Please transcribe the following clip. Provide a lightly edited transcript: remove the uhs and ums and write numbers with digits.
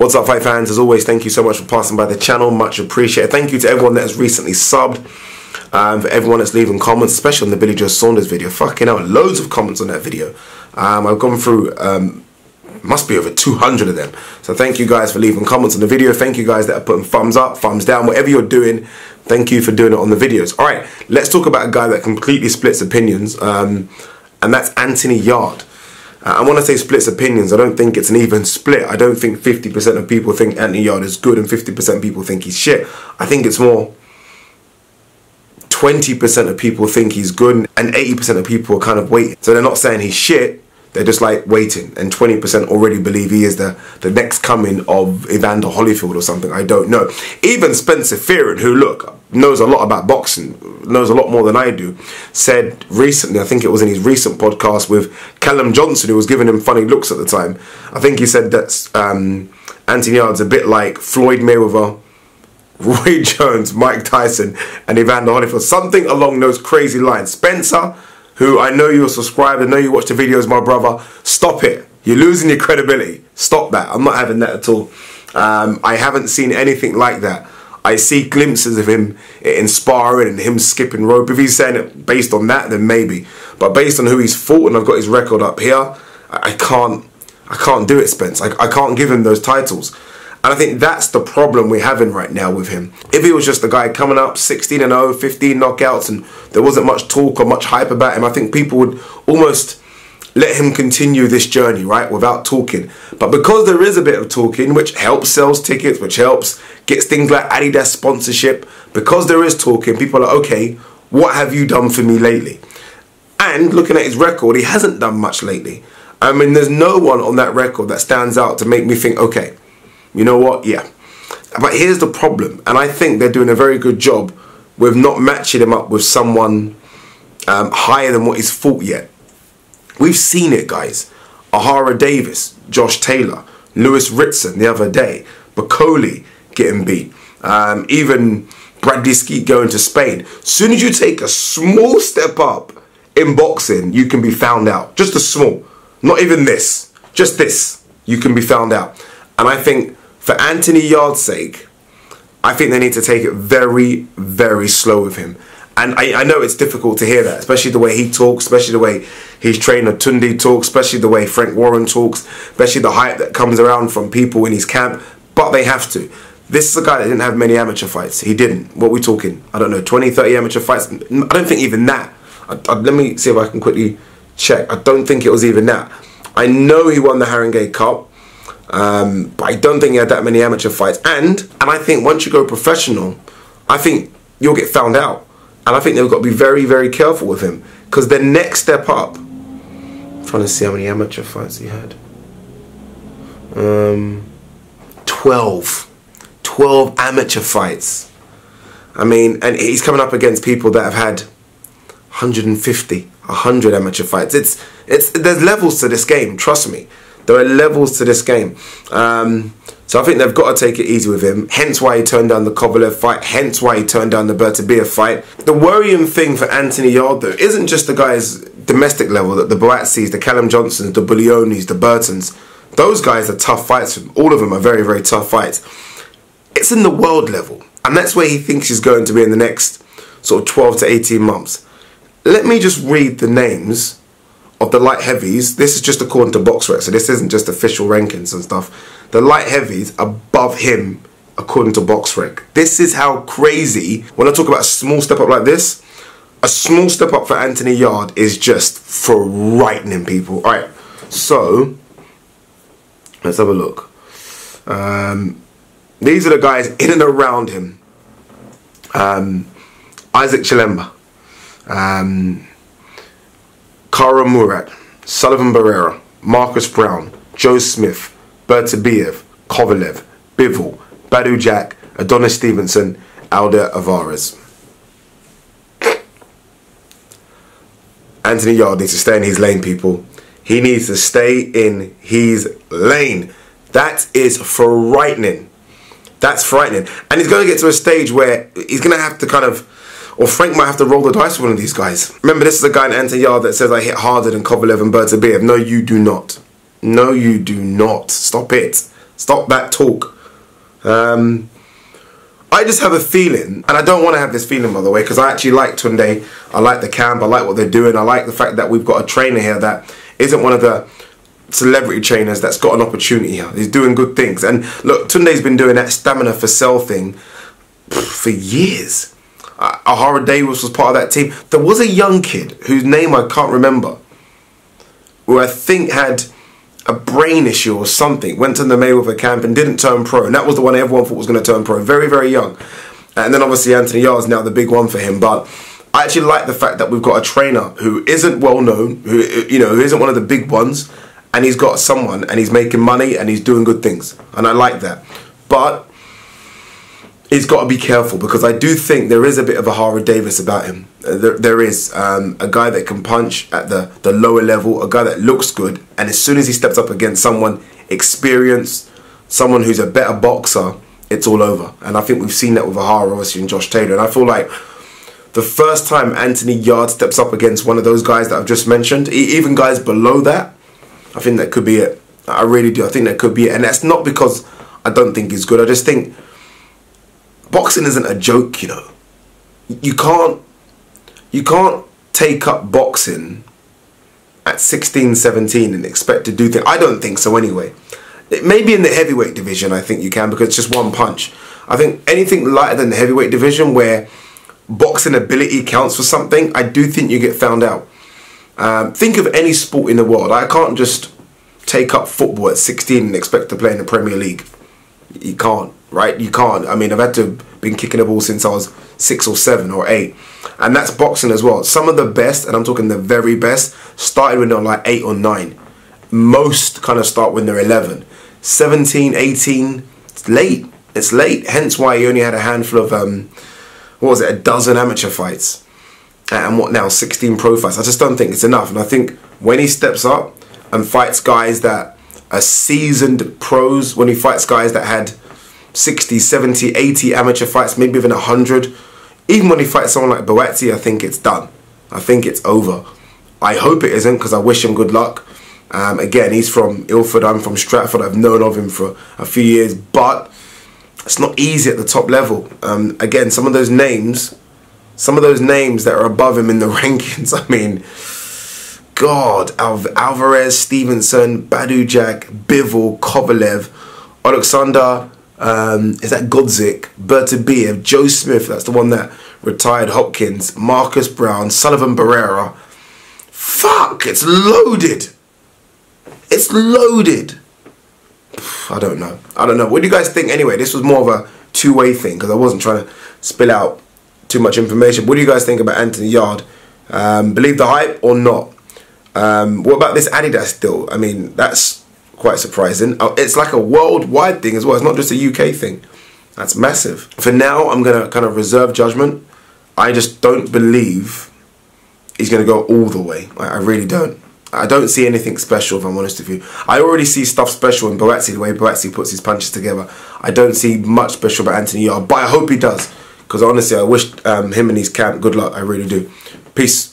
What's up, fight fans? As always, thank you so much for passing by the channel. Much appreciated. Thank you to everyone that has recently subbed. For everyone that's leaving comments, especially on the Billy Joe Saunders video. Fucking hell, loads of comments on that video. I've gone through, must be over 200 of them. So thank you guys for leaving comments on the video. Thank you guys that are putting thumbs up, thumbs down, whatever you're doing. Thank you for doing it on the videos. All right, let's talk about a guy that completely splits opinions, and that's Anthony Yarde. I want to say splits opinions. I don't think it's an even split. I don't think 50% of people think Anthony Yarde is good and 50% of people think he's shit. I think it's more 20% of people think he's good and 80% of people are kind of waiting. So they're not saying he's shit, they're just like waiting. And 20% already believe he is the next coming of Evander Holyfield or something, I don't know. Even Spencer Fearon, who, look, knows a lot about boxing, knows a lot more than I do, said recently, I think it was in his recent podcast with Callum Johnson, who was giving him funny looks at the time. I think he said that Anthony Yarde's a bit like Floyd Mayweather, Roy Jones, Mike Tyson, and Evander Holyfield. Something along those crazy lines. Spencer, who I know you're subscribed, I know you watch the videos, my brother, stop it. You're losing your credibility. Stop that. I'm not having that at all. I haven't seen anything like that. I see glimpses of him in sparring and him skipping rope. If he's saying it based on that, then maybe. But based on who he's fought, and I've got his record up here, I can't do it, Spence. I can't give him those titles. And I think that's the problem we're having right now with him. If he was just a guy coming up 16-0, 15 knockouts, and there wasn't much talk or much hype about him, I think people would almost let him continue this journey, right, without talking. But because there is a bit of talking, which helps sells tickets, which helps gets things like Adidas sponsorship, because there is talking, people are like, okay, what have you done for me lately? And looking at his record, he hasn't done much lately. I mean, there's no one on that record that stands out to make me think, okay, you know what? Yeah. But here's the problem, and I think they're doing a very good job with not matching him up with someone higher than what he's fought yet. We've seen it, guys. Ohara Davis, Josh Taylor, Lewis Ritson the other day, Bakoli getting beat, even Bradley Skeet going to Spain. As soon as you take a small step up in boxing, you can be found out. Just a small, not even this, just this, you can be found out. And I think for Anthony Yarde's sake, I think they need to take it very, very slow with him. And I know it's difficult to hear that, especially the way he talks, especially the way his trainer Tunde talks, especially the way Frank Warren talks, especially the hype that comes around from people in his camp. But they have to. This is a guy that didn't have many amateur fights. He didn't. What are we talking? I don't know, 20, 30 amateur fights? I don't think even that. Let me see if I can quickly check. I don't think it was even that. I know he won the Haringey Cup. But I don't think he had that many amateur fights. And I think once you go professional, I think you'll get found out. And I think they've got to be very, very careful with him. Because the next step up, I'm trying to see how many amateur fights he had. 12 amateur fights. I mean, and he's coming up against people that have had 150, 100 amateur fights. There's levels to this game, trust me. There are levels to this game. So I think they've got to take it easy with him. Hence why he turned down the Kovalev fight. Hence why he turned down the Beterbiev fight. The worrying thing for Anthony Yarde, though, isn't just the guys domestic level, that the Boatzis, the Callum Johnsons, the Bullionis, the Burtons. Those guys are tough fights. All of them are very, very tough fights. It's in the world level. And that's where he thinks he's going to be in the next sort of 12 to 18 months. Let me just read the names of the light heavies. This is just according to BoxRec, so this isn't just official rankings and stuff. The light heavies above him according to BoxRec. This is how crazy, when I talk about a small step up like this, a small step up for Anthony Yarde is just frightening people. Alright, so let's have a look. These are the guys in and around him. Isaac Chilemba, Kara Murat, Sullivan Barrera, Marcus Brown, Joe Smith, Beterbiev, Kovalev, Bivol, Badou Jack, Adonis Stevenson, Alder Alvarez. Anthony Yarde needs to stay in his lane, people. He needs to stay in his lane. That is frightening. That's frightening. And he's going to get to a stage where he's going to have to kind of, or Frank might have to roll the dice with one of these guys. Remember, this is a guy in Anthony Yarde that says I hit harder than Kovalev and Beterbiev. No, you do not. No, you do not. Stop it. Stop that talk. I just have a feeling, and I don't want to have this feeling, by the way, because I actually like Tunde. I like the camp. I like what they're doing. I like the fact that we've got a trainer here that isn't one of the celebrity trainers that's got an opportunity here. He's doing good things. And look, Tunde's been doing that stamina for cell thing for years. Ahara Davis was part of that team. There was a young kid whose name I can't remember, who I think had a brain issue or something, went to the Mayweather camp and didn't turn pro, and that was the one everyone thought was going to turn pro, very, very young. And then obviously Anthony Yarde's now the big one for him, but I actually like the fact that we've got a trainer who isn't well known, who isn't one of the big ones, and he's got someone, and he's making money, and he's doing good things, and I like that. But he's got to be careful, because I do think there is a bit of Ahara Davis about him. There is a guy that can punch at the lower level, a guy that looks good, and as soon as he steps up against someone experienced, someone who's a better boxer, it's all over. And I think we've seen that with Ahara, obviously, and Josh Taylor. And I feel like the first time Anthony Yarde steps up against one of those guys that I've just mentioned, even guys below that, I think that could be it. I really do. I think that could be it. And that's not because I don't think he's good. I just think boxing isn't a joke, you know. You can't take up boxing at 16, 17 and expect to do things. I don't think so anyway. Maybe in the heavyweight division I think you can, because it's just one punch. I think anything lighter than the heavyweight division where boxing ability counts for something, I do think you get found out. Think of any sport in the world. I can't just take up football at 16 and expect to play in the Premier League. You can't, right? You can't. I mean, I've had to have been kicking the ball since I was 6 or 7 or 8. And that's boxing as well. Some of the best, and I'm talking the very best, started when they're like 8 or 9. Most kind of start when they're 11. 17, 18, it's late. It's late. Hence why he only had a handful of, what was it, a dozen amateur fights. And what now, 16 pro fights. I just don't think it's enough. And I think when he steps up and fights guys that are seasoned pros, when he fights guys that had 60, 70, 80 amateur fights, maybe even 100, even when he fights someone like Buatsi, I think it's done. I think it's over. I hope it isn't, because I wish him good luck. Again, he's from Ilford, I'm from Stratford. I've known of him for a few years, but it's not easy at the top level. Again, some of those names that are above him in the rankings, I mean, God, Alvarez, Stevenson, Badujak, Bivol, Kovalev, Alexander, is that Godzik, Bertabiev, Joe Smith, that's the one that retired, Hopkins, Marcus Brown, Sullivan Barrera. Fuck, it's loaded. It's loaded. I don't know. What do you guys think? Anyway, this was more of a two-way thing, because I wasn't trying to spill out too much information. What do you guys think about Anthony Yarde? Believe the hype or not? What about this Adidas deal? I mean, that's quite surprising. It's like a worldwide thing as well. It's not just a UK thing. That's massive. For now, I'm going to kind of reserve judgment. I just don't believe he's going to go all the way. I really don't. I don't see anything special, if I'm honest with you. I already see stuff special in Buatsi, the way Buatsi puts his punches together. I don't see much special about Anthony Yarde, but I hope he does. Because honestly, I wish him and his camp good luck. I really do. Peace.